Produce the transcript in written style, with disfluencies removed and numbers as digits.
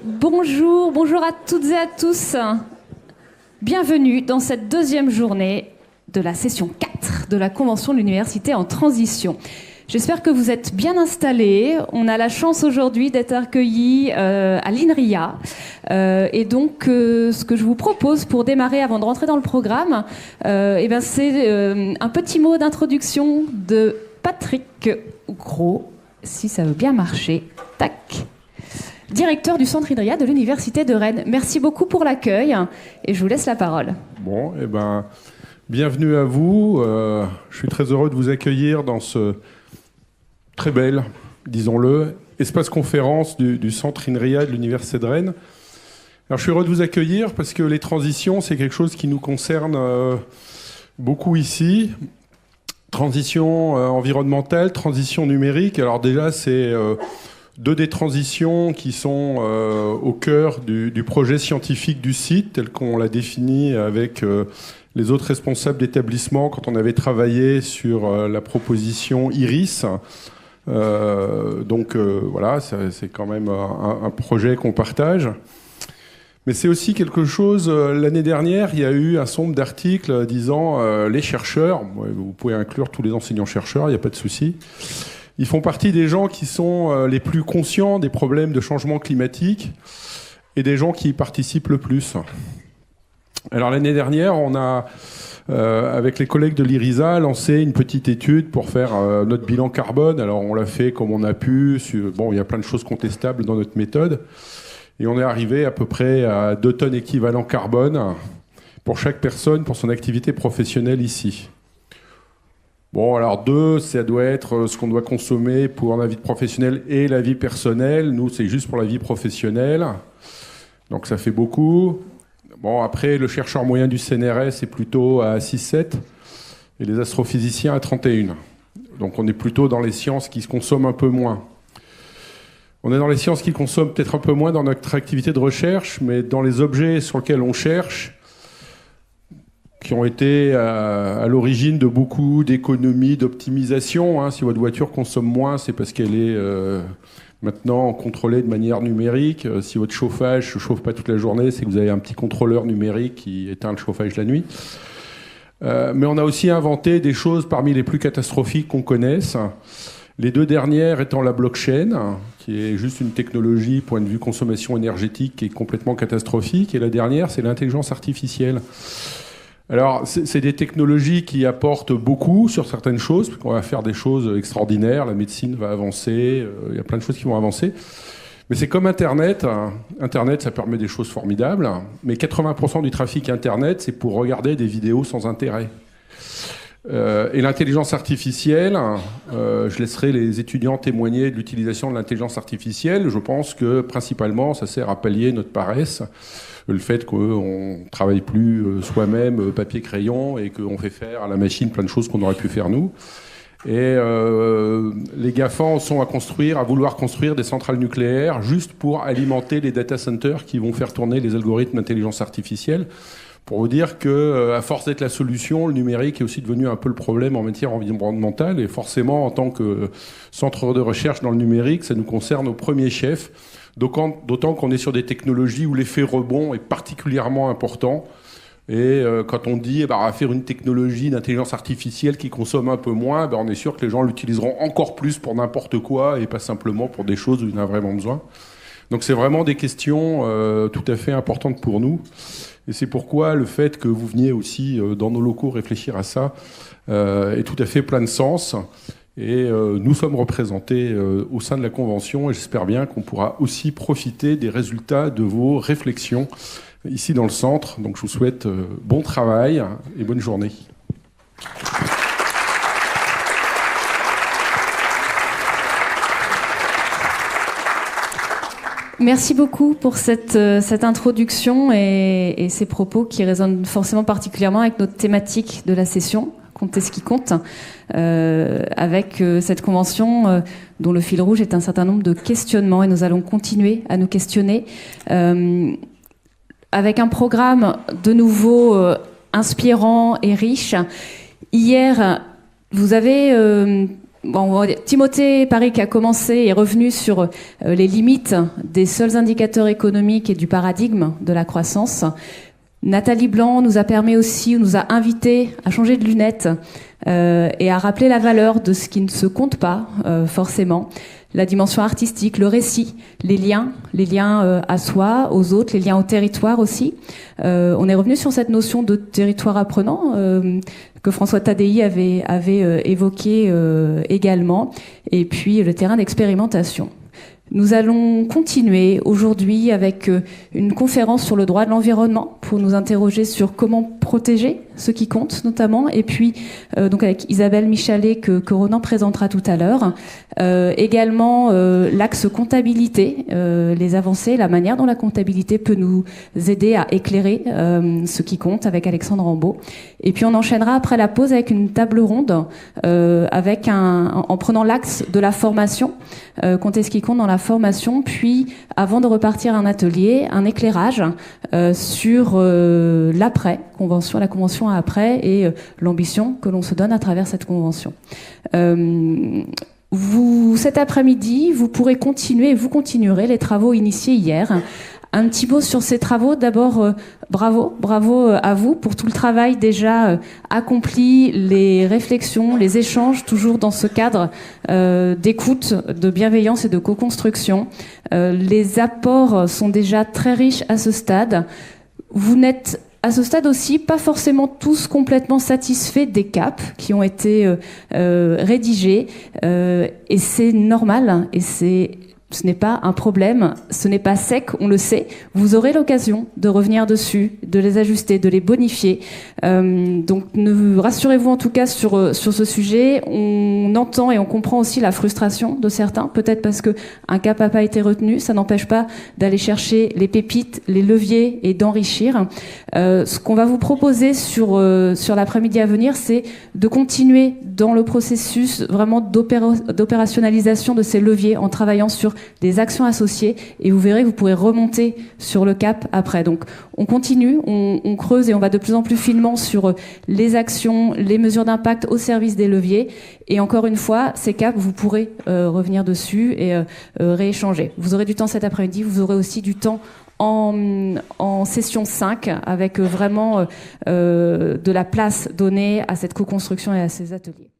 Bonjour à toutes et à tous. Bienvenue dans cette deuxième journée de la session 4 de la Convention de l'Université en transition. J'espère que vous êtes bien installés. On a la chance aujourd'hui d'être accueillis à l'INRIA. Et donc, ce que je vous propose pour démarrer, avant de rentrer dans le programme, c'est un petit mot d'introduction de Patrick Gros, si ça veut bien marcher. Tac. Directeur du Centre INRIA de l'Université de Rennes. Merci beaucoup pour l'accueil et je vous laisse la parole. Bon, bienvenue à vous. Je suis très heureux de vous accueillir dans ce très bel, disons-le, espace conférence du Centre INRIA de l'Université de Rennes. Alors, je suis heureux de vous accueillir parce que les transitions, c'est quelque chose qui nous concerne beaucoup ici. Transition environnementale, transition numérique. Alors déjà, c'est deux des transitions qui sont au cœur du projet scientifique du site, tel qu'on l'a défini avec les autres responsables d'établissement quand on avait travaillé sur la proposition IRIS. Voilà, c'est quand même un projet qu'on partage. Mais c'est aussi quelque chose, l'année dernière, il y a eu un certain nombre d'articles disant les chercheurs, vous pouvez inclure tous les enseignants-chercheurs, il n'y a pas de souci, ils font partie des gens qui sont les plus conscients des problèmes de changement climatique et des gens qui y participent le plus. Alors l'année dernière, on a, avec les collègues de l'IRISA, lancé une petite étude pour faire notre bilan carbone. Alors on l'a fait comme on a pu. Bon, il y a plein de choses contestables dans notre méthode. Et on est arrivé à peu près à 2 tonnes équivalent carbone pour chaque personne pour son activité professionnelle ici. Bon, alors 2, ça doit être ce qu'on doit consommer pour la vie professionnelle et la vie personnelle. Nous, c'est juste pour la vie professionnelle. Donc ça fait beaucoup. Bon, après, le chercheur moyen du CNRS est plutôt à 6,7 et les astrophysiciens à 31. Donc on est plutôt dans les sciences qui se consomment un peu moins. On est dans les sciences qui consomment peut-être un peu moins dans notre activité de recherche, mais dans les objets sur lesquels on cherche, qui ont été à l'origine de beaucoup d'économies, d'optimisation. Si votre voiture consomme moins, c'est parce qu'elle est maintenant contrôlée de manière numérique. Si votre chauffage ne se chauffe pas toute la journée, c'est que vous avez un petit contrôleur numérique qui éteint le chauffage la nuit. Mais on a aussi inventé des choses parmi les plus catastrophiques qu'on connaisse. Les 2 dernières étant la blockchain, qui est juste une technologie, point de vue consommation énergétique, qui est complètement catastrophique. Et la dernière, c'est l'intelligence artificielle. Alors, c'est des technologies qui apportent beaucoup sur certaines choses, parce qu'on va faire des choses extraordinaires, la médecine va avancer, il y a plein de choses qui vont avancer. Mais c'est comme Internet. Internet, ça permet des choses formidables, mais 80% du trafic Internet, c'est pour regarder des vidéos sans intérêt. Et l'intelligence artificielle, je laisserai les étudiants témoigner de l'utilisation de l'intelligence artificielle. Je pense que principalement, ça sert à pallier notre paresse, le fait qu'on ne travaille plus soi-même papier-crayon et qu'on fait faire à la machine plein de choses qu'on aurait pu faire nous. Et les GAFAN sont à vouloir construire des centrales nucléaires juste pour alimenter les data centers qui vont faire tourner les algorithmes d'intelligence artificielle. Pour vous dire qu'à force d'être la solution, le numérique est aussi devenu un peu le problème en matière environnementale. Et forcément, en tant que centre de recherche dans le numérique, ça nous concerne au premier chef. D'autant qu'on est sur des technologies où l'effet rebond est particulièrement important. Et quand on dit on va faire une technologie d'intelligence artificielle qui consomme un peu moins, on est sûr que les gens l'utiliseront encore plus pour n'importe quoi et pas simplement pour des choses où il y en a vraiment besoin. Donc c'est vraiment des questions tout à fait importantes pour nous. Et c'est pourquoi le fait que vous veniez aussi dans nos locaux réfléchir à ça est tout à fait plein de sens. Et nous sommes représentés au sein de la Convention et j'espère bien qu'on pourra aussi profiter des résultats de vos réflexions ici dans le centre. Donc je vous souhaite bon travail et bonne journée. Merci beaucoup pour cette introduction et ces propos qui résonnent forcément particulièrement avec notre thématique de la session, compter ce qui compte, avec cette convention dont le fil rouge est un certain nombre de questionnements et nous allons continuer à nous questionner avec un programme de nouveau inspirant et riche. Hier, vous avez Bon, Timothée Parric a commencé et est revenu sur les limites des seuls indicateurs économiques et du paradigme de la croissance. Nathalie Blanc nous a invités à changer de lunettes et à rappeler la valeur de ce qui ne se compte pas forcément. La dimension artistique, le récit, les liens à soi, aux autres, les liens au territoire aussi. On est revenu sur cette notion de territoire apprenant que François Tadei avait évoqué également, et puis le terrain d'expérimentation. Nous allons continuer aujourd'hui avec une conférence sur le droit de l'environnement pour nous interroger sur comment protéger ce qui compte notamment, et puis donc avec Isabelle Michalet que Ronan présentera tout à l'heure. Également l'axe comptabilité, les avancées, la manière dont la comptabilité peut nous aider à éclairer ce qui compte avec Alexandre Rambaud. Et puis on enchaînera après la pause avec une table ronde en prenant l'axe de la formation, compter ce qui compte dans la formation, puis avant de repartir un atelier, un éclairage sur l'après convention, la convention après et l'ambition que l'on se donne à travers cette convention. Cet après-midi, vous continuerez les travaux initiés hier. Un petit mot sur ces travaux. D'abord, bravo à vous pour tout le travail déjà accompli, les réflexions, les échanges, toujours dans ce cadre d'écoute, de bienveillance et de co-construction. Les apports sont déjà très riches à ce stade. Vous n'êtes à ce stade aussi pas forcément tous complètement satisfaits des caps qui ont été rédigés, et c'est normal, et ce n'est pas un problème, ce n'est pas sec, on le sait. Vous aurez l'occasion de revenir dessus, de les ajuster, de les bonifier. Donc rassurez-vous en tout cas sur ce sujet. On entend et on comprend aussi la frustration de certains, peut-être parce que un cap n'a pas été retenu. Ça n'empêche pas d'aller chercher les pépites, les leviers et d'enrichir. Ce qu'on va vous proposer sur l'après-midi à venir, c'est de continuer dans le processus vraiment d'opérationnalisation de ces leviers en travaillant sur des actions associées, et vous verrez que vous pourrez remonter sur le cap après. Donc on continue, on creuse et on va de plus en plus finement sur les actions, les mesures d'impact au service des leviers, et encore une fois, ces caps, vous pourrez revenir dessus et rééchanger. Vous aurez du temps cet après-midi, vous aurez aussi du temps en session 5 avec vraiment de la place donnée à cette co-construction et à ces ateliers.